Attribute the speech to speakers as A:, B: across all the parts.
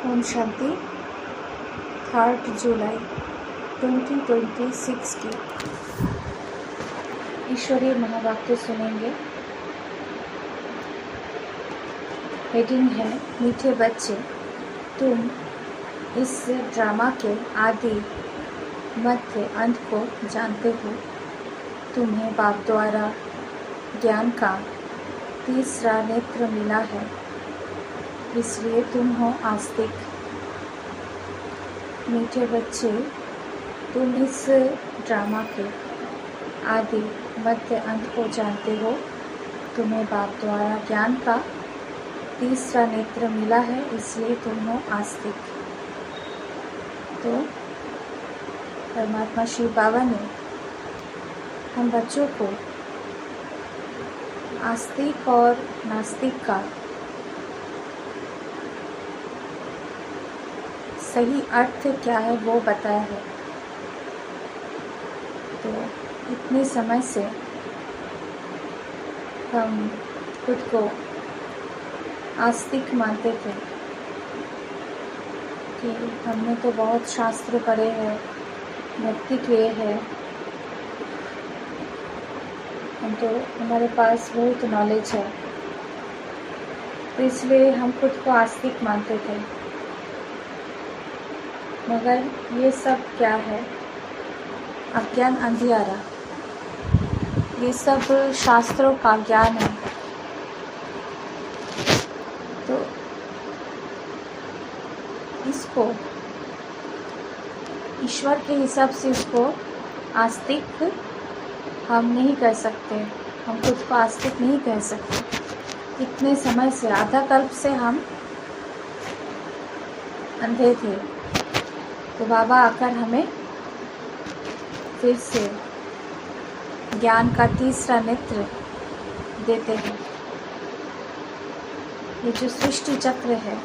A: ओम शांति। 3 जुलाई 2026 की ईश्वरीय महावाक्य सुनेंगे। हेडिंग है मीठे बच्चे, तुम इस ड्रामा के आदि मध्य अंत को जानते हो। तुम्हें बाप द्वारा ज्ञान का तीसरा नेत्र मिला है, इसलिए तुम हो आस्तिक। मीठे बच्चे, तुम इस ड्रामा के आदि मध्य अंत को जानते हो। तुम्हें बाप द्वारा ज्ञान का तीसरा नेत्र मिला है, इसलिए तुम हो आस्तिक। तो परमात्मा शिव बाबा ने हम बच्चों को आस्तिक और नास्तिक का सही अर्थ क्या है वो बताया है। तो इतने समय से हम खुद को आस्तिक मानते थे कि हमने तो बहुत शास्त्र पढ़े हैं, भक्ति किए हैं, हमारे पास बहुत नॉलेज है, तो इसलिए हम खुद को आस्तिक मानते थे। मगर ये सब क्या है? अज्ञान, अंधियारा। ये सब शास्त्रों का ज्ञान है। तो इसको ईश्वर के हिसाब से इसको आस्तिक हम नहीं कह सकते, हम खुद को आस्तिक नहीं कह सकते। इतने समय से, आधा कल्प से हम अंधे थे, तो बाबा आकर हमें फिर से ज्ञान का तीसरा नेत्र देते हैं। ये जो सृष्टि चक्र है,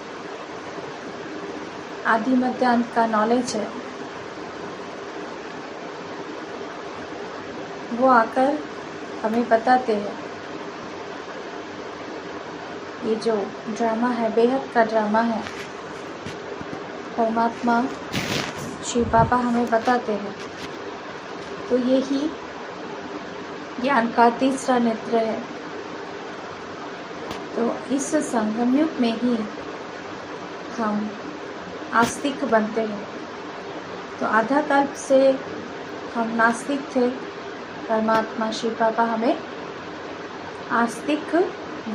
A: आदि मध्य अंत का नॉलेज है, वो आकर हमें बताते हैं। ये जो ड्रामा है, बेहद का ड्रामा है, परमात्मा शिव बाबा हमें बताते हैं। तो यही ज्ञान का तीसरा नेत्र है। तो इस संगम युग में ही हम आस्तिक बनते हैं। तो आधा कल्प से हम नास्तिक थे, परमात्मा शिव बाबा हमें आस्तिक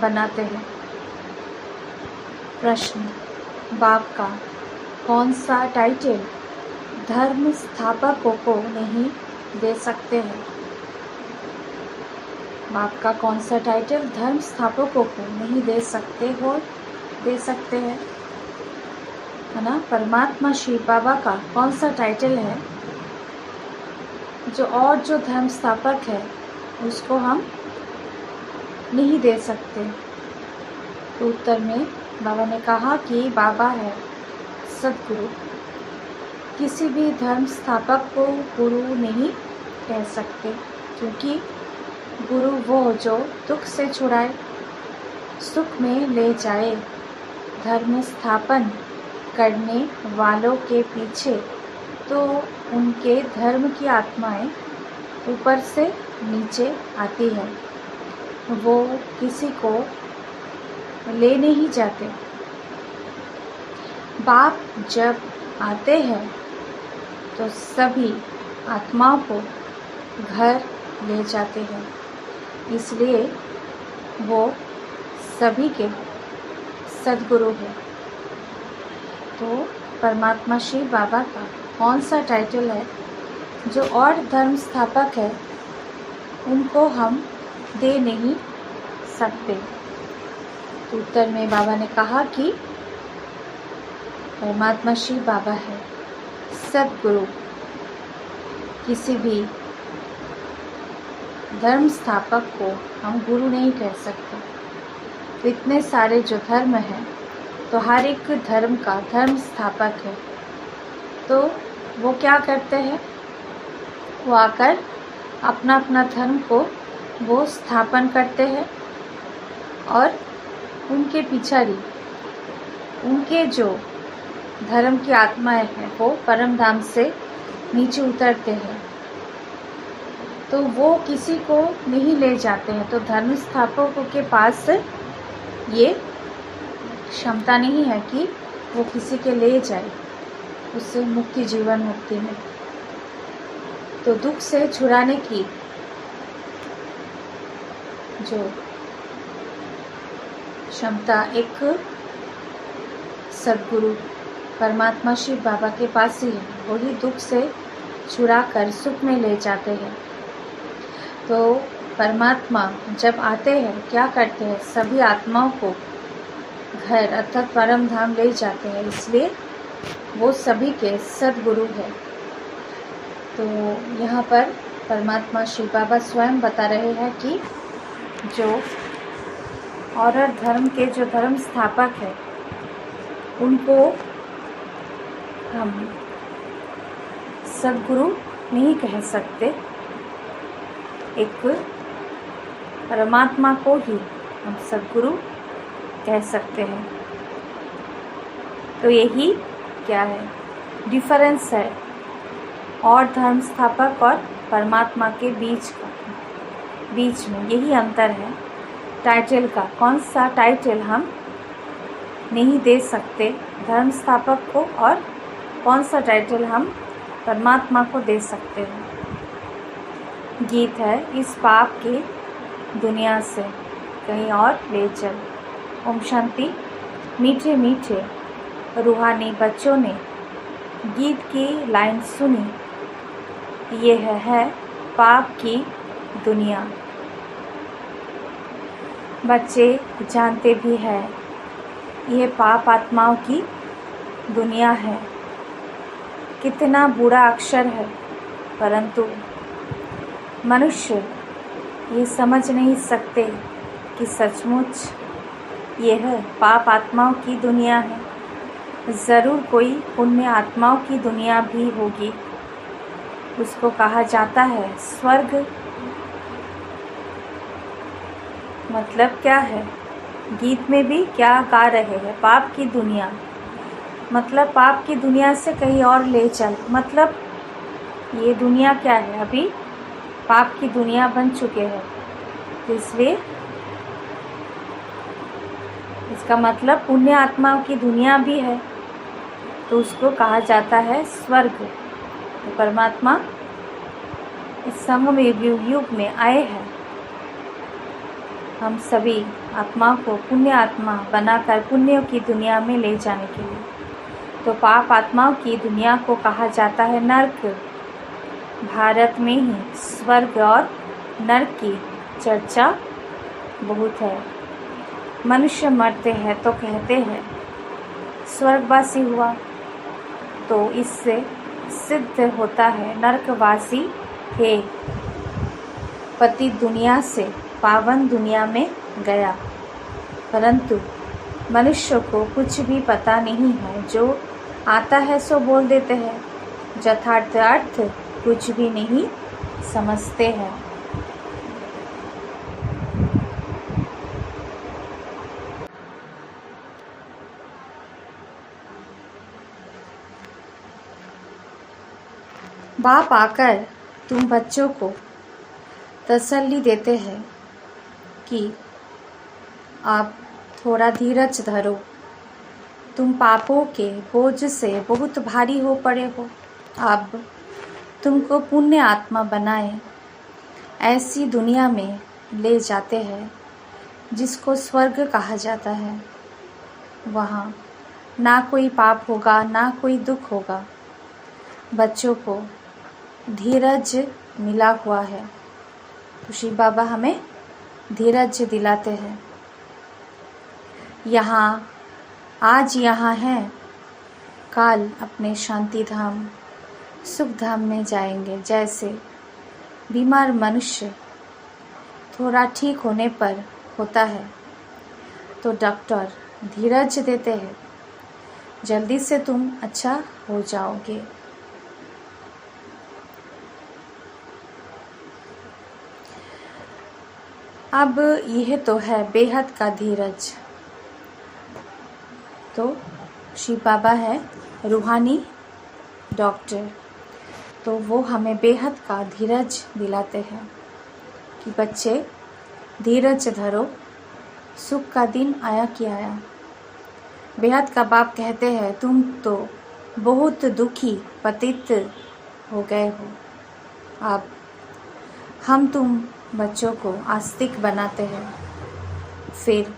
A: बनाते हैं। प्रश्न: बाप का कौन सा टाइटल धर्म स्थापकों को नहीं दे सकते हैं? बाप का कौन सा टाइटल धर्म स्थापकों को नहीं दे सकते हैं, है ना? परमात्मा शिव बाबा का कौन सा टाइटल है जो धर्म स्थापक है उसको हम नहीं दे सकते? तो उत्तर में बाबा ने कहा कि बाबा है सद्गुरु। किसी भी धर्म स्थापक को गुरु नहीं कह सकते, क्योंकि गुरु वो जो दुख से छुड़ाए, सुख में ले जाए। धर्म स्थापन करने वालों के पीछे तो उनके धर्म की आत्माएं ऊपर से नीचे आती है, वो किसी को ले नहीं जाते। बाप जब आते हैं तो सभी आत्माओं को घर ले जाते हैं, इसलिए वो सभी के सद्गुरु हैं। तो परमात्मा शिव बाबा का कौन सा टाइटल है जो और धर्म स्थापक है उनको हम दे नहीं सकते? तो उत्तर में बाबा ने कहा कि परमात्मा शिव बाबा है सद्गुरु। किसी भी धर्म स्थापक को हम गुरु नहीं कह सकते। तो इतने सारे जो धर्म हैं, तो हर एक धर्म का धर्म स्थापक है। तो वो क्या करते हैं? वो आकर अपना अपना धर्म को वो स्थापन करते हैं और उनके पिछाड़ी उनके जो धर्म की आत्माएं हैं वो परम धाम से नीचे उतरते हैं, तो वो किसी को नहीं ले जाते हैं। तो धर्म स्थापकों के पास ये क्षमता नहीं है कि वो किसी के ले जाए उससे मुक्ति, जीवन मुक्ति में। तो दुख से छुड़ाने की जो क्षमता एक सद्गुरु परमात्मा शिव बाबा के पास ही है। वही दुख से छुड़ा कर सुख में ले जाते हैं। तो परमात्मा जब आते हैं क्या करते हैं, सभी आत्माओं को घर अर्थात परम धाम ले जाते हैं, इसलिए वो सभी के सद्गुरु है। तो यहाँ पर परमात्मा शिव बाबा स्वयं बता रहे हैं कि जो और धर्म के जो धर्म स्थापक है उनको हम सद्गुरु नहीं कह सकते, एक परमात्मा को ही हम सद्गुरु कह सकते हैं। तो यही क्या है डिफरेंस है और धर्म स्थापक और परमात्मा के बीच में यही अंतर है टाइटल का। कौन सा टाइटल हम नहीं दे सकते धर्म स्थापक को और कौन सा टाइटल हम परमात्मा को दे सकते हैं। गीत है इस पाप की दुनिया से कहीं और ले चल। ओम शांति। मीठे मीठे रूहानी बच्चों ने गीत की लाइन सुनी, यह है पाप की दुनिया। बच्चे जानते भी हैं यह पाप आत्माओं की दुनिया है। कितना बुरा अक्षर है, परंतु मनुष्य ये समझ नहीं सकते कि सचमुच यह पाप आत्माओं की दुनिया है। ज़रूर कोई पुण्य आत्माओं की दुनिया भी होगी, उसको कहा जाता है स्वर्ग। मतलब क्या है, गीत में भी क्या गा रहे हैं, पाप की दुनिया मतलब पाप की दुनिया से कहीं और ले चल। मतलब ये दुनिया क्या है, अभी पाप की दुनिया बन चुके हैं, तो इसलिए इसका मतलब पुण्य आत्माओं की दुनिया भी है, तो उसको कहा जाता है स्वर्ग। तो परमात्मा इस संगम युग में आए हैं हम सभी आत्माओं को पुण्य आत्मा बनाकर पुण्य की दुनिया में ले जाने के लिए। तो पाप आत्माओं की दुनिया को कहा जाता है नर्क। भारत में ही स्वर्ग और नर्क की चर्चा बहुत है। मनुष्य मरते हैं तो कहते हैं स्वर्गवासी हुआ, तो इससे सिद्ध होता है नरकवासी है। पति दुनिया से पावन दुनिया में गया, परंतु मनुष्य को कुछ भी पता नहीं है। जो आता है सो बोल देते हैं, यथार्थ अर्थ कुछ भी नहीं समझते हैं। बाप आकर तुम बच्चों को तसल्ली देते हैं कि आप थोड़ा धीरज धरो, तुम पापों के बोझ से बहुत भारी हो पड़े हो। अब तुमको पुण्य आत्मा बनाए ऐसी दुनिया में ले जाते हैं जिसको स्वर्ग कहा जाता है। वहाँ ना कोई पाप होगा, ना कोई दुख होगा। बच्चों को धीरज मिला हुआ है, तो शिव बाबा हमें धीरज दिलाते हैं। आज यहाँ हैं, काल अपने शांति धाम सुख धाम में जाएंगे। जैसे बीमार मनुष्य थोड़ा ठीक होने पर होता है तो डॉक्टर धीरज देते हैं, जल्दी से तुम अच्छा हो जाओगे। अब यह तो है बेहद का धीरज। तो शिव बाबा है रूहानी डॉक्टर, तो वो हमें बेहद का धीरज दिलाते हैं कि बच्चे धीरज धरो, सुख का दिन आया कि आया। बेहद का बाप कहते हैं तुम तो बहुत दुखी पतित हो गए हो, अब हम तुम बच्चों को आस्तिक बनाते हैं। फिर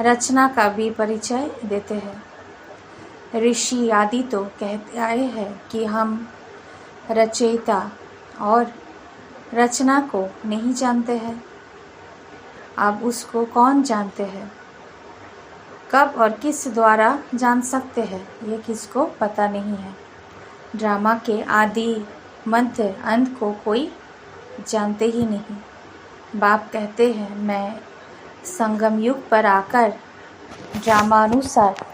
A: रचना का भी परिचय देते हैं। ऋषि आदि तो कहते आए हैं कि हम रचयिता और रचना को नहीं जानते हैं। अब उसको कौन जानते हैं, कब और किस द्वारा जान सकते हैं, ये किसको पता नहीं है। ड्रामा के आदि मध्य अंत को कोई जानते ही नहीं। बाप कहते हैं मैं संगम युग पर आकर ड्रामानुसार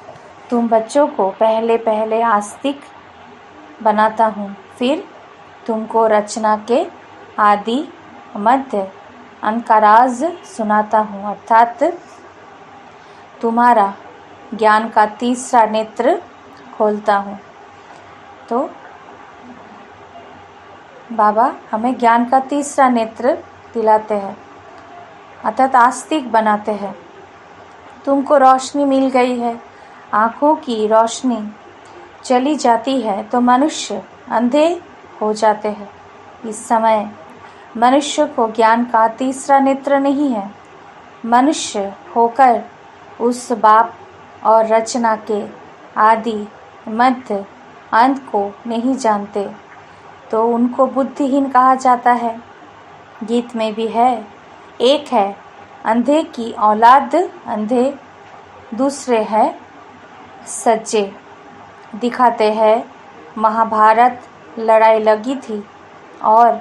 A: तुम बच्चों को पहले पहले आस्तिक बनाता हूँ, फिर तुमको रचना के आदि मध्य अंत का राज सुनाता हूँ, अर्थात तुम्हारा ज्ञान का तीसरा नेत्र खोलता हूँ। तो बाबा हमें ज्ञान का तीसरा नेत्र दिलाते हैं, अर्थात आस्तिक बनाते हैं। तुमको रोशनी मिल गई है, आँखों की रोशनी चली जाती है तो मनुष्य अंधे हो जाते हैं। इस समय मनुष्य को ज्ञान का तीसरा नेत्र नहीं है। मनुष्य होकर उस बाप और रचना के आदि मध्य अंत को नहीं जानते, तो उनको बुद्धिहीन कहा जाता है। गीत में भी है, एक है अंधे की औलाद अंधे, दूसरे है सज्जे। दिखाते हैं महाभारत लड़ाई लगी थी और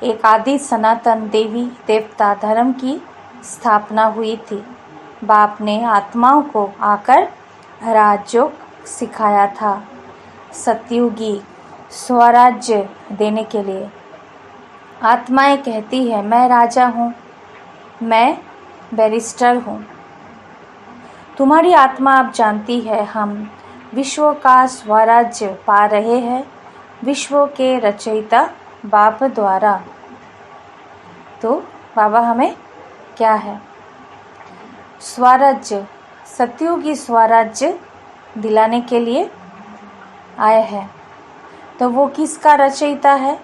A: एक आदि सनातन देवी देवता धर्म की स्थापना हुई थी। बाप ने आत्माओं को आकर राजयोग सिखाया था, सतयुगी स्वराज्य देने के लिए। आत्माएं कहती है मैं राजा हूँ, मैं बैरिस्टर हूँ। तुम्हारी आत्मा अब जानती है हम विश्व का स्वराज्य पा रहे हैं, विश्व के रचयिता बाप द्वारा। तो बाबा हमें क्या है, स्वराज्य, सतयुगी स्वराज्य दिलाने के लिए आए हैं। तो वो किसका रचयिता है,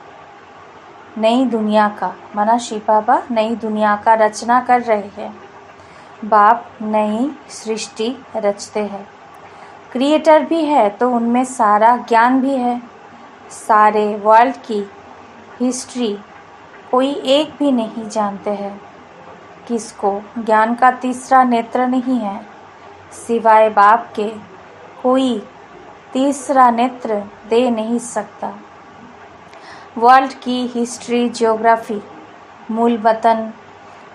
A: नई दुनिया का। माना शिव बाबा नई दुनिया का रचना कर रहे हैं। बाप नई सृष्टि रचते हैं, क्रिएटर भी है तो उनमें सारा ज्ञान भी है। सारे वर्ल्ड की हिस्ट्री कोई एक भी नहीं जानते हैं। किसको ज्ञान का तीसरा नेत्र नहीं है, सिवाय बाप के कोई तीसरा नेत्र दे नहीं सकता। वर्ल्ड की हिस्ट्री, ज्योग्राफी, मूल वतन,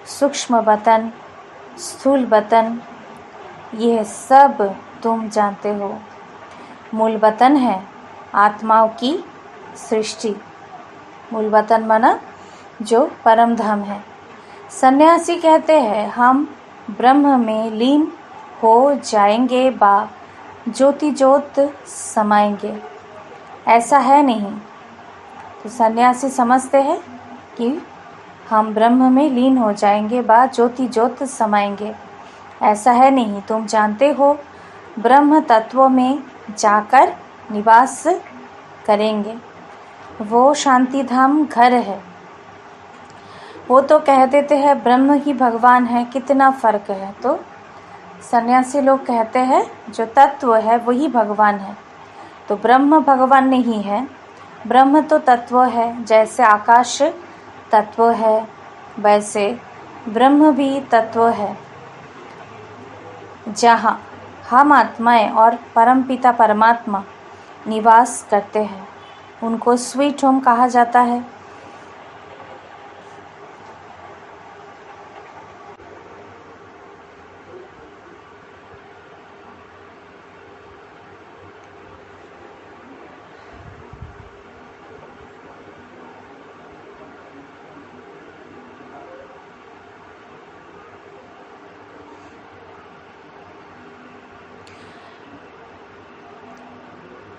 A: सूक्ष्म वतन, स्थूल वतन, यह सब तुम जानते हो। मूल वतन है आत्माओं की सृष्टि। मूल वतन माना जो परम धाम है। सन्यासी कहते हैं हम ब्रह्म में लीन हो जाएंगे, बा ज्योति ज्योत समाएंगे। ऐसा है नहीं। तो सन्यासी समझते हैं कि हम ब्रह्म में लीन हो जाएंगे, बा ज्योति ज्योत समाएंगे। ऐसा है नहीं। तुम जानते हो ब्रह्म तत्व में जाकर निवास करेंगे, वो शांति धाम घर है। वो तो कह देते हैं ब्रह्म ही भगवान है, कितना फ़र्क है। तो सन्यासी लोग कहते हैं जो तत्व है वही भगवान है। तो ब्रह्म भगवान नहीं है, ब्रह्म तो तत्व है। जैसे आकाश तत्व है वैसे ब्रह्म भी तत्व है। जहाँ हम आत्माएं और परमपिता परमात्मा निवास करते हैं, उनको स्वीट होम कहा जाता है।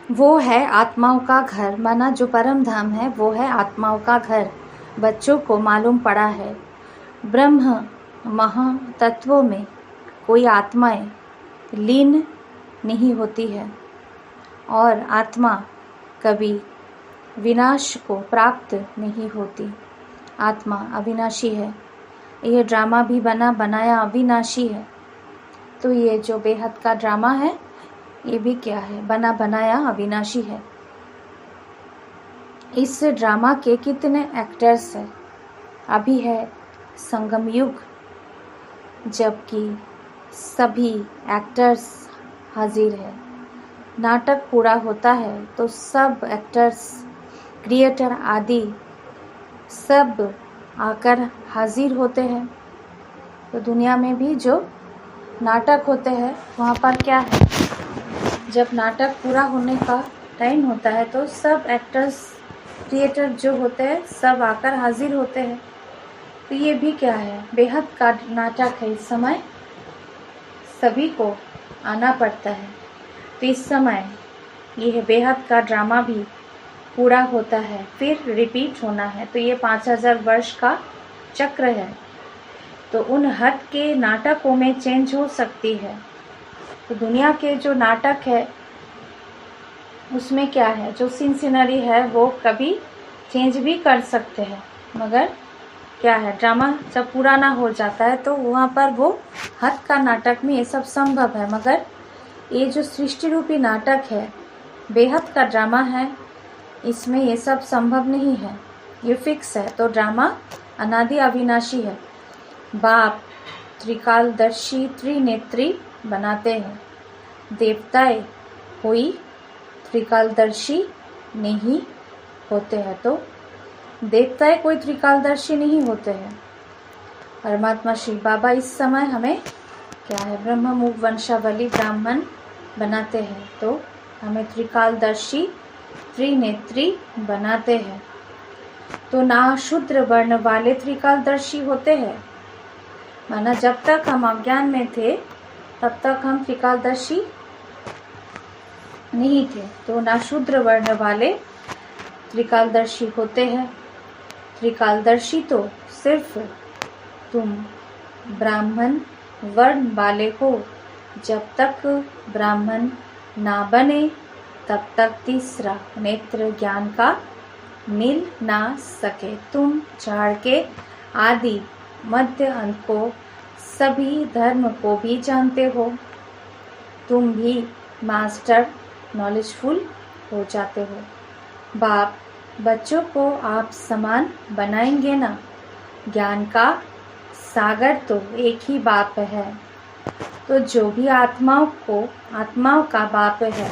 A: वो है आत्माओं का घर, माना जो परम धाम है वो है आत्माओं का घर। बच्चों को मालूम पड़ा है ब्रह्म महातत्वों में कोई आत्माएं लीन नहीं होती है और आत्मा कभी विनाश को प्राप्त नहीं होती। आत्मा अविनाशी है। यह ड्रामा भी बनाया अविनाशी है। तो ये जो बेहद का ड्रामा है ये भी क्या है, बनाया अविनाशी है। इस ड्रामा के कितने एक्टर्स हैं? अभी है संगम युग, जबकि सभी एक्टर्स हाजिर है। नाटक पूरा होता है तो सब एक्टर्स, क्रिएटर आदि सब आकर हाजिर होते हैं। तो दुनिया में भी जो नाटक होते हैं वहाँ पर क्या है, जब नाटक पूरा होने का टाइम होता है तो सब एक्टर्स, क्रिएटर जो होते हैं सब आकर हाजिर होते हैं। तो ये भी क्या है, बेहद का नाटक है। इस समय सभी को आना पड़ता है। तो इस समय यह बेहद का ड्रामा भी पूरा होता है, फिर रिपीट होना है। तो ये 5000 वर्ष का चक्र है। तो उन हद के नाटकों में चेंज हो सकती है। तो दुनिया के जो नाटक है उसमें क्या है, जो सीनरी है वो कभी चेंज भी कर सकते हैं, मगर क्या है, ड्रामा जब पूरा ना हो जाता है तो वहाँ पर वो हद का नाटक में ये सब संभव है। मगर ये जो सृष्टि रूपी नाटक है, बेहद का ड्रामा है, इसमें ये सब संभव नहीं है, ये फिक्स है। तो ड्रामा अनादि अविनाशी है। बाप त्रिकालदर्शी त्रिनेत्री बनाते हैं। देवताएं कोई त्रिकालदर्शी नहीं होते हैं। तो देवताएं कोई त्रिकालदर्शी नहीं होते हैं। परमात्मा शिव बाबा इस समय हमें क्या है, ब्रह्म मुख वंशावली ब्राह्मण बनाते हैं। तो हमें त्रिकालदर्शी त्रिनेत्री बनाते हैं। तो ना शूद्र वर्ण वाले त्रिकालदर्शी होते हैं, माना जब तक हम अज्ञान में थे तब तक हम त्रिकालदर्शी नहीं थे। तो ना शूद्र वर्ण वाले त्रिकालदर्शी होते हैं। त्रिकालदर्शी तो सिर्फ तुम ब्राह्मण वर्ण वाले हो। जब तक ब्राह्मण ना बने तब तक तीसरा नेत्र ज्ञान का मिल ना सके। तुम झाड़ के आदि मध्य अंत को सभी धर्म को भी जानते हो। तुम भी मास्टर नॉलेजफुल हो जाते हो। बाप बच्चों को आप समान बनाएंगे ना। ज्ञान का सागर तो एक ही बाप है। तो जो भी आत्माओं का बाप है,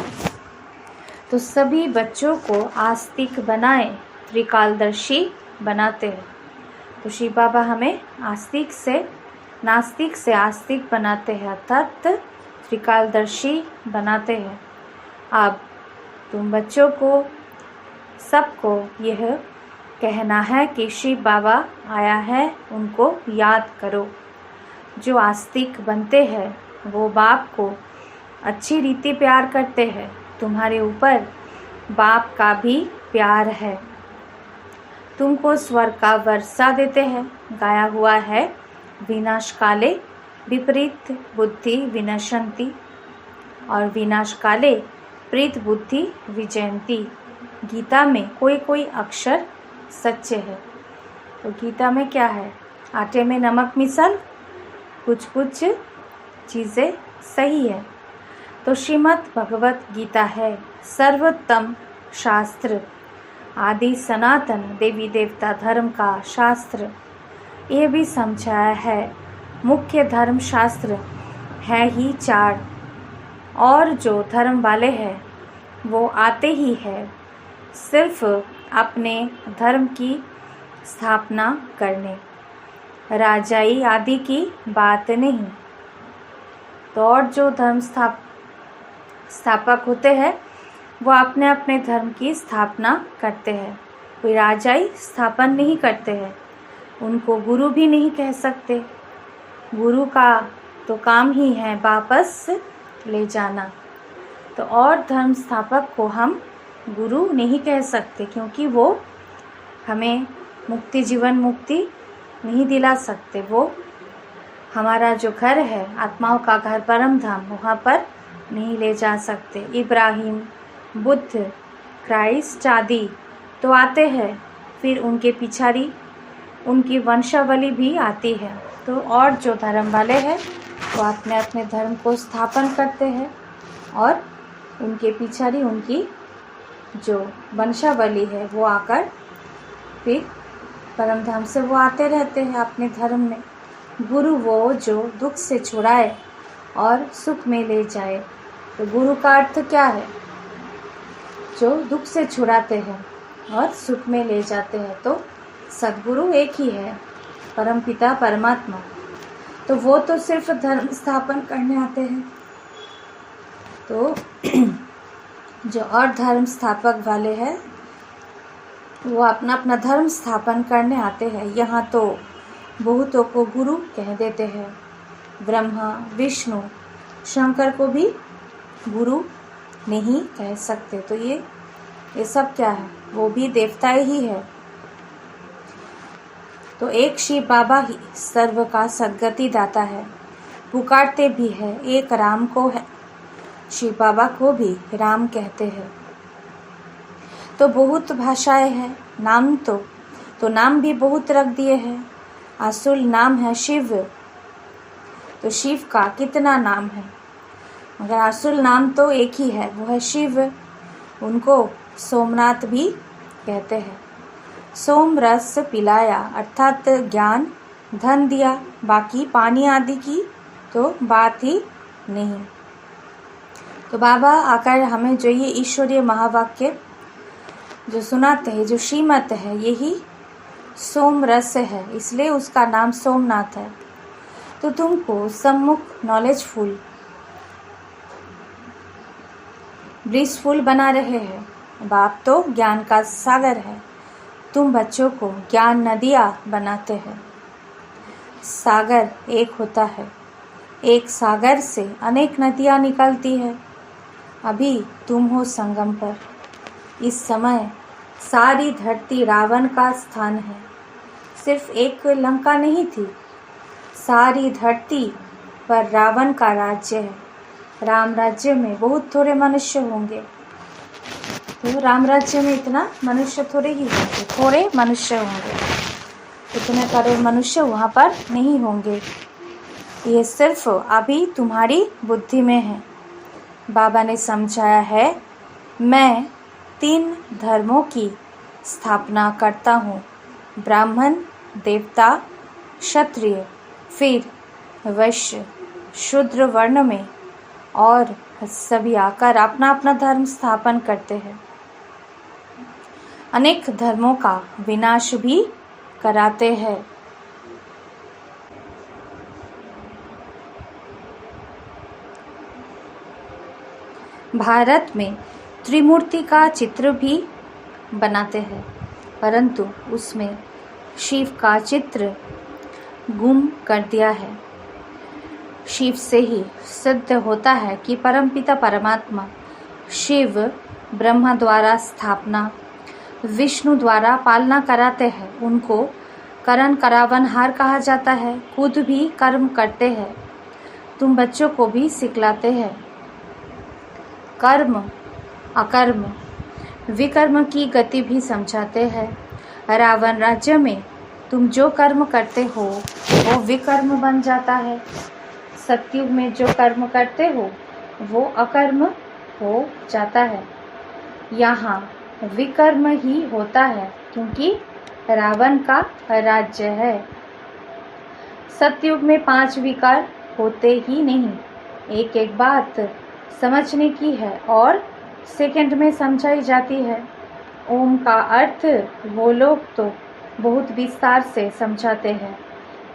A: तो सभी बच्चों को आस्तिक बनाए, त्रिकालदर्शी बनाते हैं। तो शिव बाबा हमें नास्तिक से आस्तिक बनाते हैं, अर्थात त्रिकालदर्शी बनाते हैं। अब तुम बच्चों को सबको यह कहना है कि शिव बाबा आया है, उनको याद करो। जो आस्तिक बनते हैं वो बाप को अच्छी रीति प्यार करते हैं। तुम्हारे ऊपर बाप का भी प्यार है। तुमको स्वर्ग का वर्षा देते हैं। गाया हुआ है, विनाश काले विपरीत बुद्धि विनशंति और विनाश काले प्रीत बुद्धि विजयंती। गीता में कोई कोई अक्षर सच्चे हैं। तो गीता में क्या है, आटे में नमक मिसल कुछ कुछ चीज़ें सही है। तो श्रीमद् भगवत गीता है सर्वोत्तम शास्त्र, आदि सनातन देवी देवता धर्म का शास्त्र। ये भी समझाया है मुख्य धर्म शास्त्र है ही 4, और जो धर्म वाले हैं वो आते ही है सिर्फ अपने धर्म की स्थापना करने, राजाई आदि की बात नहीं। तो और जो धर्म स्थापक होते हैं वो अपने अपने धर्म की स्थापना करते हैं। कोई राजाई स्थापन नहीं करते हैं, उनको गुरु भी नहीं कह सकते। गुरु का तो काम ही है वापस ले जाना। तो और धर्म स्थापक को हम गुरु नहीं कह सकते, क्योंकि वो हमें मुक्ति, जीवन मुक्ति नहीं दिला सकते। वो हमारा जो घर है, आत्माओं का घर, परम धाम, वहाँ पर नहीं ले जा सकते। इब्राहिम, बुद्ध, क्राइस्ट आदि तो आते हैं, फिर उनके पिछाड़ी उनकी वंशावली भी आती है। तो और जो धर्म वाले हैं वो अपने अपने धर्म को स्थापन करते हैं, और उनके पिछाड़ी उनकी जो वंशावली है वो आकर फिर परम धाम से वो आते रहते हैं अपने धर्म में। गुरु वो जो दुख से छुड़ाए और सुख में ले जाए। तो गुरु का अर्थ क्या है? जो दुख से छुड़ाते हैं और सुख में ले जाते हैं। तो सद्गुरु एक ही है, परमपिता परमात्मा। तो वो तो सिर्फ धर्म स्थापन करने आते हैं। तो जो और धर्म स्थापक वाले हैं वो अपना अपना धर्म स्थापन करने आते हैं। यहाँ तो बहुतों को गुरु कह देते हैं। ब्रह्मा, विष्णु, शंकर को भी गुरु नहीं कह सकते। तो ये सब क्या है? वो भी देवताएं ही है। तो एक शिव बाबा ही सर्व का सद्गति दाता है, पुकारते भी है एक राम को है। शिव बाबा को भी राम कहते हैं। तो बहुत भाषाएं हैं, नाम तो नाम भी बहुत रख दिए हैं। असुल नाम है शिव। तो शिव का कितना नाम है? मगर असुल नाम तो एक ही है, वो है शिव। उनको सोमनाथ भी कहते हैं। सोम रस पिलाया अर्थात ज्ञान धन दिया, बाकी पानी आदि की तो बात ही नहीं। तो बाबा आकर हमें जो ये ईश्वरीय महावाक्य जो सुनाते हैं, जो श्रीमत है, यही सोम रस है, इसलिए उसका नाम सोमनाथ है। तो तुमको सम्मुख नॉलेजफुल, ब्लिसफुल बना रहे हैं। बाप तो ज्ञान का सागर है, तुम बच्चों को ज्ञान नदियाँ बनाते हैं। सागर एक होता है, एक सागर से अनेक नदियाँ निकलती है। अभी तुम हो संगम पर। इस समय सारी धरती रावण का स्थान है। सिर्फ एक लंका नहीं थी, सारी धरती पर रावण का राज्य है। राम राज्य में बहुत थोड़े मनुष्य होंगे। तो राम राज्य में इतना मनुष्य थोड़े ही होंगे, थोड़े मनुष्य होंगे, इतने करोड़ मनुष्य वहाँ पर नहीं होंगे। ये सिर्फ अभी तुम्हारी बुद्धि में है। बाबा ने समझाया है, मैं 3 धर्मों की स्थापना करता हूँ, ब्राह्मण, देवता, क्षत्रिय, फिर वैश्य, शूद्र वर्ण में, और सभी आकर अपना अपना धर्म स्थापन करते हैं। अनेक धर्मों का विनाश भी कराते हैं। भारत में त्रिमूर्ति का चित्र भी बनाते हैं, परंतु उसमें शिव का चित्र गुम कर दिया है। शिव से ही सिद्ध होता है कि परमपिता परमात्मा शिव ब्रह्मा द्वारा स्थापना, विष्णु द्वारा पालना कराते हैं। उनको करण करावनहार कहा जाता है। खुद भी कर्म करते हैं, तुम बच्चों को भी सिखलाते हैं। कर्म, अकर्म, विकर्म की गति भी समझाते हैं। रावण राज्य में तुम जो कर्म करते हो वो विकर्म बन जाता है। सतयुग में जो कर्म करते हो वो अकर्म हो जाता है। यहाँ विकर्म ही होता है, क्योंकि रावण का राज्य है। सतयुग में 5 विकार होते ही नहीं। एक एक बात समझने की है और सेकंड में समझाई जाती है। ओम का अर्थ वो लोग तो बहुत विस्तार से समझाते हैं।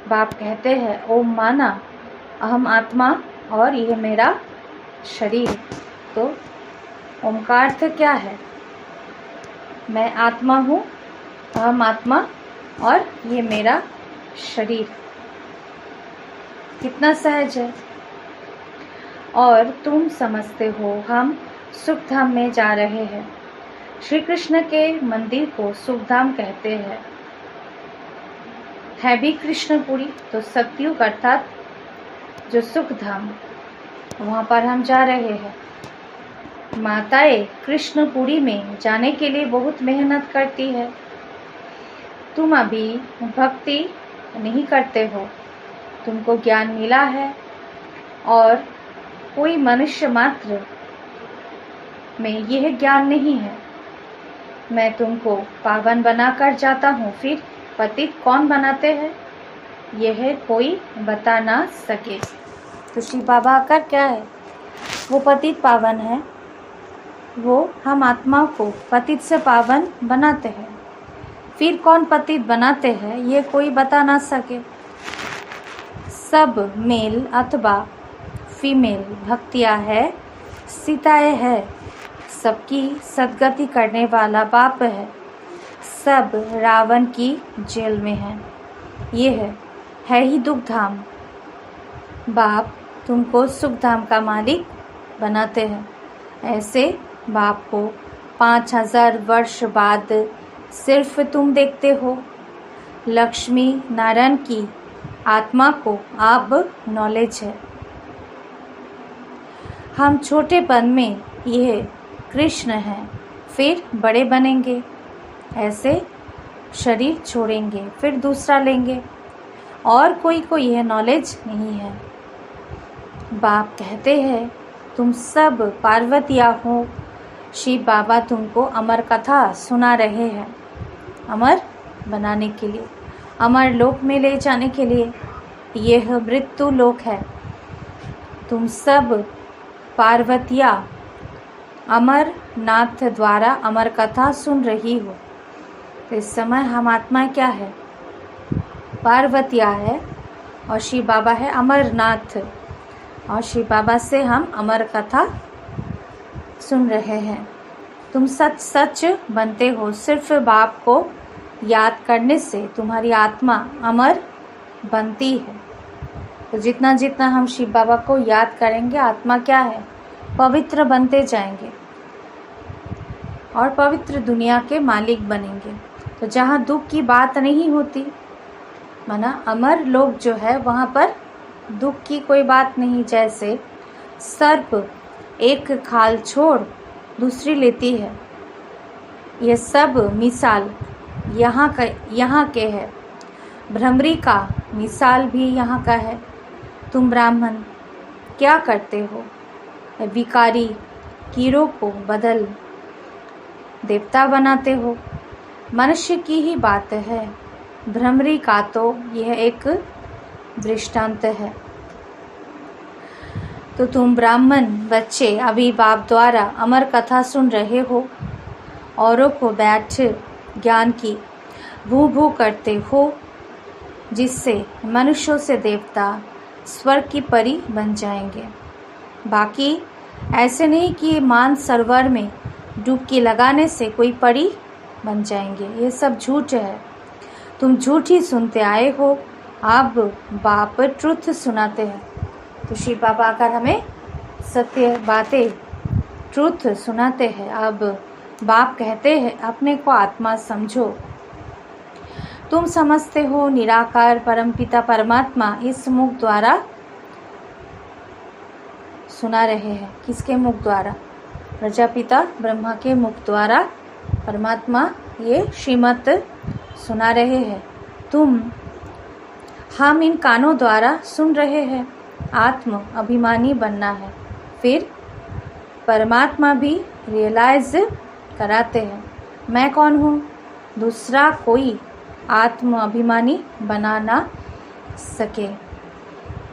A: बाप कहते हैं, ओम माना अहम आत्मा और यह मेरा शरीर। तो ओम का अर्थ क्या है? मैं आत्मा हूँ, अहम आत्मा, और ये मेरा शरीर। कितना सहज है। और तुम समझते हो हम सुखधाम में जा रहे हैं। श्री कृष्ण के मंदिर को सुखधाम कहते हैं। है भी कृष्णपुरी, तो सतयुग अर्थात जो सुखधाम, वहाँ पर हम जा रहे हैं। माताएं कृष्णपुरी में जाने के लिए बहुत मेहनत करती है। तुम अभी भक्ति नहीं करते हो, तुमको ज्ञान मिला है और कोई मनुष्य मात्र में यह ज्ञान नहीं है। मैं तुमको पावन बनाकर जाता हूँ, फिर पतित कौन बनाते हैं यह कोई बता ना सके। तो शिव बाबा आकर क्या है, वो पतित पावन है, वो हम आत्मा को पतित से पावन बनाते हैं। फिर कौन पतित बनाते हैं ये कोई बता ना सके। सब मेल अथवा फीमेल भक्तियाँ है, सीताएं है, सबकी सदगति करने वाला बाप है, सब रावण की जेल में है। ये है ही दुख धाम। बाप तुमको सुख धाम का मालिक बनाते हैं। ऐसे बाप को 5000 वर्ष बाद सिर्फ तुम देखते हो। लक्ष्मी नारायण की आत्मा को अब नॉलेज है। हम छोटेपन में यह कृष्ण हैं, फिर बड़े बनेंगे, ऐसे शरीर छोड़ेंगे, फिर दूसरा लेंगे, और कोई को यह नॉलेज नहीं है। बाप कहते हैं तुम सब पार्वतियाँ हो। शिव बाबा तुमको अमर कथा सुना रहे हैं, अमर बनाने के लिए, अमर लोक में ले जाने के लिए। यह मृत्यु लोक है। तुम सब पार्वतियाँ अमर नाथ द्वारा अमर कथा सुन रही हो। तो इस समय हम आत्मा क्या है, पार्वतिया है, और शिव बाबा है अमरनाथ, और शिव बाबा से हम अमर कथा सुन रहे हैं। तुम सच सच बनते हो। सिर्फ बाप को याद करने से तुम्हारी आत्मा अमर बनती है। तो जितना जितना हम शिव बाबा को याद करेंगे, आत्मा क्या है, पवित्र बनते जाएंगे और पवित्र दुनिया के मालिक बनेंगे। तो जहाँ दुख की बात नहीं होती, माना अमर लोग जो है वहाँ पर दुख की कोई बात नहीं। जैसे सर्प एक खाल छोड़ दूसरी लेती है, ये सब मिसाल यहाँ के है। भ्रमरी का मिसाल भी यहाँ का है। तुम ब्राह्मण क्या करते हो, विकारी कीड़ों को बदल देवता बनाते हो। मनुष्य की ही बात है, भ्रमरी का तो यह एक दृष्टांत है। तो तुम ब्राह्मण बच्चे अभी बाप द्वारा अमर कथा सुन रहे हो, औरों को बैठ ज्ञान की भू भू करते हो, जिससे मनुष्यों से देवता स्वर्ग की परी बन जाएंगे। बाकी ऐसे नहीं कि मान सरोवर में डुबकी लगाने से कोई परी बन जाएंगे, ये सब झूठ है। तुम झूठ ही सुनते आए हो, अब बाप ट्रुथ सुनाते हैं। तो शिव बाबा आकर हमें सत्य बातें ट्रुथ सुनाते हैं। अब बाप कहते हैं अपने को आत्मा समझो। तुम समझते हो निराकार परमपिता परमात्मा इस मुख द्वारा सुना रहे हैं। किसके मुख द्वारा, प्रजापिता ब्रह्मा के मुख द्वारा परमात्मा ये श्रीमत सुना रहे हैं। हम इन कानों द्वारा सुन रहे हैं। आत्म अभिमानी बनना है, फिर परमात्मा भी रियलाइज कराते हैं मैं कौन हूँ, दूसरा कोई आत्म अभिमानी बना ना सके।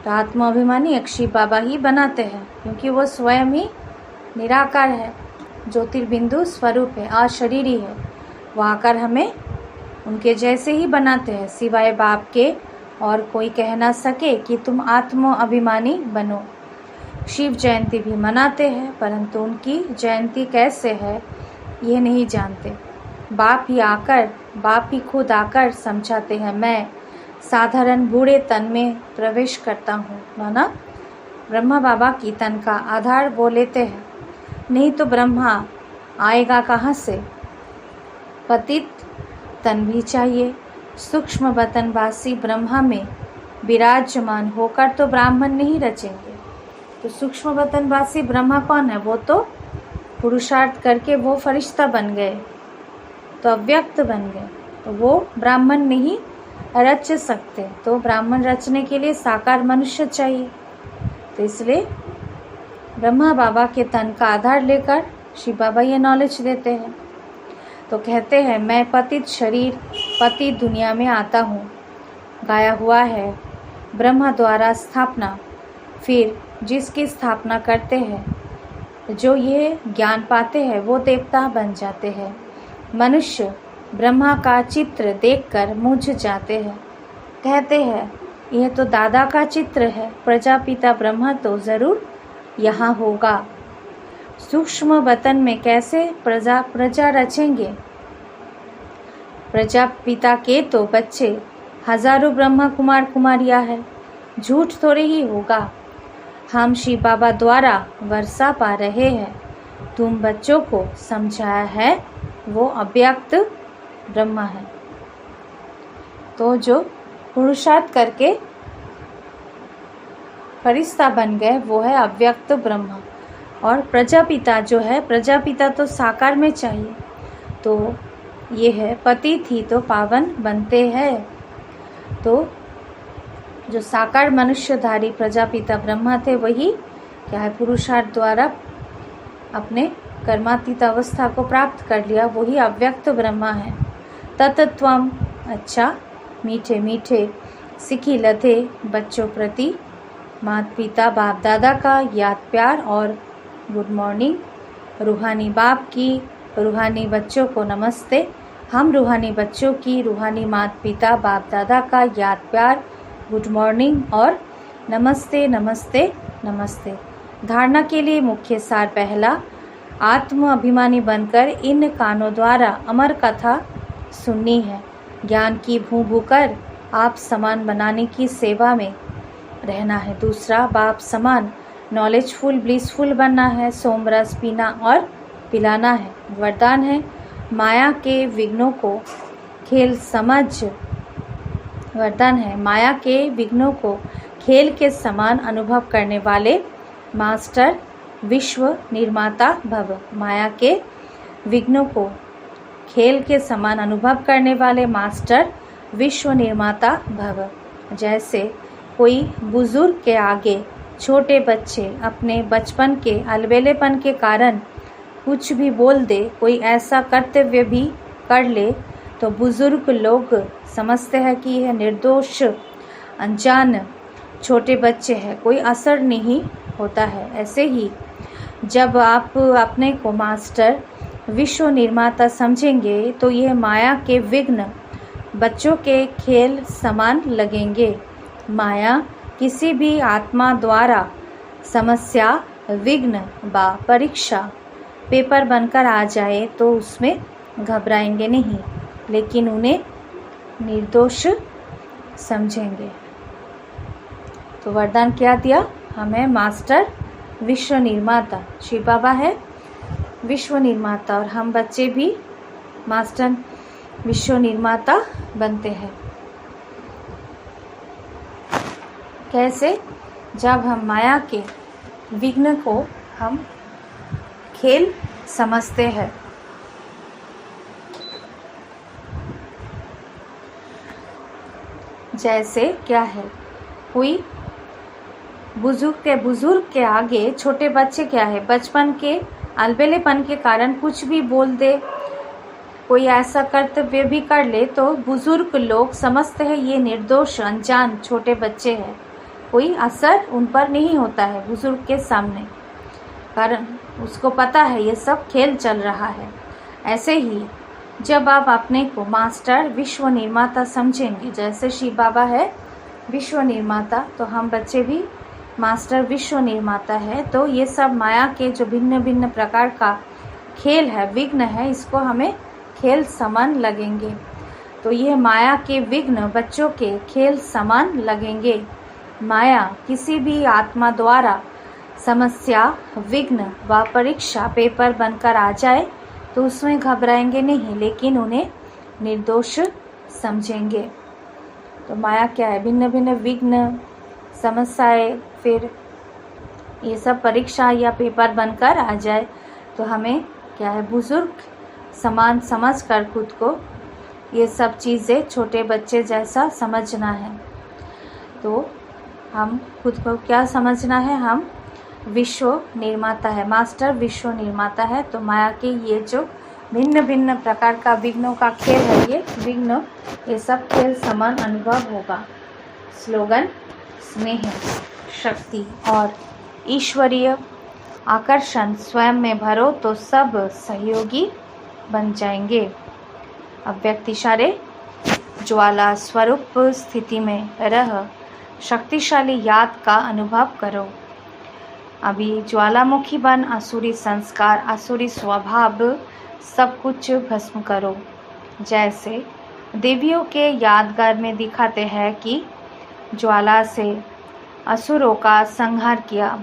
A: तो आत्म अभिमानी एक शिव बाबा ही बनाते हैं, क्योंकि वो स्वयं ही निराकार है, ज्योतिर्बिंदु स्वरूप है, अशरीरी है। वो आकर हमें उनके जैसे ही बनाते हैं, सिवाय बाप के और कोई कह ना सके कि तुम आत्म अभिमानी बनो। शिव जयंती भी मनाते हैं, परंतु उनकी जयंती कैसे है ये नहीं जानते। बाप ही खुद आकर समझाते हैं। मैं साधारण बूढ़े तन में प्रवेश करता हूँ, माना ब्रह्मा बाबा की तन का आधार वो लेते हैं, नहीं तो ब्रह्मा आएगा कहाँ से। पतित तन भी चाहिए। सूक्ष्म बतनवासी ब्रह्मा में विराजमान होकर तो ब्राह्मण नहीं रचेंगे। तो सूक्ष्म बतनवासी ब्रह्मा कौन है? वो तो पुरुषार्थ करके वो फरिश्ता बन गए, तो अव्यक्त बन गए, तो वो ब्राह्मण नहीं रच सकते। तो ब्राह्मण रचने के लिए साकार मनुष्य चाहिए। तो इसलिए ब्रह्मा बाबा के तन का आधार लेकर शिव बाबा ये नॉलेज देते हैं। तो कहते हैं, मैं पतित शरीर पतित दुनिया में आता हूँ। गाया हुआ है, ब्रह्मा द्वारा स्थापना। फिर जिसकी स्थापना करते हैं, जो ये ज्ञान पाते हैं, वो देवता बन जाते हैं। मनुष्य ब्रह्मा का चित्र देखकर मुझ जाते हैं। कहते हैं, यह तो दादा का चित्र है, प्रजापिता ब्रह्मा तो ज़रूर यहाँ होगा। सूक्ष्म बतन में कैसे प्रजा रचेंगे? प्रजापिता के तो बच्चे हजारों ब्रह्मा कुमार कुमारियाँ हैं, झूठ थोड़े ही होगा। हम शिव बाबा द्वारा वर्षा पा रहे हैं। तुम बच्चों को समझाया है, वो अव्यक्त ब्रह्मा है। तो जो पुरुषार्थ करके फरिश्ता बन गए, वो है अव्यक्त ब्रह्मा। और प्रजापिता जो है, प्रजापिता तो साकार में चाहिए। तो ये है, पति थी तो पावन बनते हैं। तो जो साकार मनुष्यधारी प्रजापिता ब्रह्मा थे, वही क्या है, पुरुषार्थ द्वारा अपने कर्मातीत अवस्था को प्राप्त कर लिया, वही अव्यक्त ब्रह्मा है। तत्त्वम, अच्छा मीठे मीठे सिखी लथे बच्चों प्रति माता पिता बाप दादा का याद प्यार और गुड मॉर्निंग। रूहानी बाप की रूहानी बच्चों को नमस्ते। हम रूहानी बच्चों की रूहानी माता पिता बाप दादा का याद प्यार, गुड मॉर्निंग और नमस्ते नमस्ते नमस्ते। धारणा के लिए मुख्य सार पहला, आत्म अभिमानी बनकर इन कानों द्वारा अमर कथा सुननी है। ज्ञान की भू कर आप समान बनाने की सेवा में रहना है। दूसरा, बाप समान नॉलेजफुल ब्लिसफुल बनना है। सोमरस पीना और पिलाना है। वरदान है, माया के विघ्नों को खेल समझ। वरदान है, माया के विघ्नों को खेल के समान अनुभव करने वाले मास्टर विश्व निर्माता भव। माया के विघ्नों को खेल के समान अनुभव करने वाले मास्टर विश्व निर्माता भव। जैसे कोई बुजुर्ग के आगे छोटे बच्चे अपने बचपन के अलबेलेपन के कारण कुछ भी बोल दे, कोई ऐसा कर्तव्य भी कर ले, तो बुजुर्ग लोग समझते हैं कि यह निर्दोष अनजान छोटे बच्चे हैं, कोई असर नहीं होता है। ऐसे ही जब आप अपने को मास्टर विश्व निर्माता समझेंगे, तो यह माया के विघ्न बच्चों के खेल समान लगेंगे। माया किसी भी आत्मा द्वारा समस्या, विघ्न व परीक्षा पेपर बनकर आ जाए तो उसमें घबराएंगे नहीं, लेकिन उन्हें निर्दोष समझेंगे। तो वरदान क्या दिया हमें? मास्टर विश्व निर्माता। शिव बाबा है विश्व निर्माता और हम बच्चे भी मास्टर विश्व निर्माता बनते हैं। कैसे? जब हम माया के विघ्न को हम खेल समझते हैं। जैसे क्या है, कोई बुजुर्ग के आगे छोटे बच्चे क्या है, बचपन के अलबेलेपन के कारण कुछ भी बोल दे, कोई ऐसा कर्तव्य भी कर ले, तो बुजुर्ग लोग समझते हैं ये निर्दोष अनजान छोटे बच्चे हैं, कोई असर उन पर नहीं होता है बुजुर्ग के सामने, कारण उसको पता है ये सब खेल चल रहा है। ऐसे ही जब आप अपने को मास्टर विश्व निर्माता समझेंगे, जैसे शिव बाबा है विश्व निर्माता, तो हम बच्चे भी मास्टर विश्व निर्माता है। तो ये सब माया के जो भिन्न भिन्न प्रकार का खेल है, विघ्न है, इसको हमें खेल समान लगेंगे। तो ये माया के विघ्न बच्चों के खेल समान लगेंगे। माया किसी भी आत्मा द्वारा समस्या, विघ्न व परीक्षा पेपर बनकर आ जाए तो उसमें घबराएंगे नहीं, लेकिन उन्हें निर्दोष समझेंगे। तो माया क्या है? भिन्न भिन्न विघ्न, समस्याएं, फिर ये सब परीक्षा या पेपर बनकर आ जाए तो हमें क्या है? बुजुर्ग समान समझ कर खुद को ये सब चीज़ें छोटे बच्चे जैसा समझना है। तो हम खुद को क्या समझना है? हम विश्व निर्माता है, मास्टर विश्व निर्माता है। तो माया के ये जो भिन्न भिन्न प्रकार का विघ्नों का खेल है, ये विघ्न, ये सब खेल समान अनुभव होगा। स्लोगन: स्नेह, शक्ति और ईश्वरीय आकर्षण स्वयं में भरो तो सब सहयोगी बन जाएंगे। अव्यक्त इशारे: ज्वाला स्वरूप स्थिति में रह शक्तिशाली याद का अनुभव करो। अभी ज्वालामुखी बन आसुरी संस्कार, आसुरी स्वभाव सब कुछ भस्म करो। जैसे देवियों के यादगार में दिखाते हैं कि ज्वाला से असुरों का संहार किया।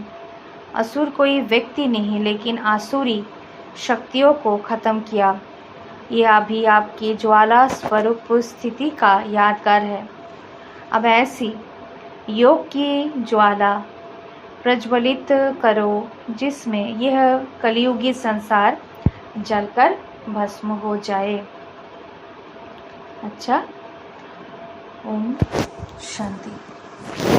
A: असुर कोई व्यक्ति नहीं, लेकिन आसुरी शक्तियों को खत्म किया। ये अभी आपकी ज्वाला स्वरूप स्थिति का यादगार है। अब ऐसी योग की ज्वाला प्रज्वलित करो जिसमें यह कलियुगी संसार जलकर भस्म हो जाए। अच्छा, ओम शांति।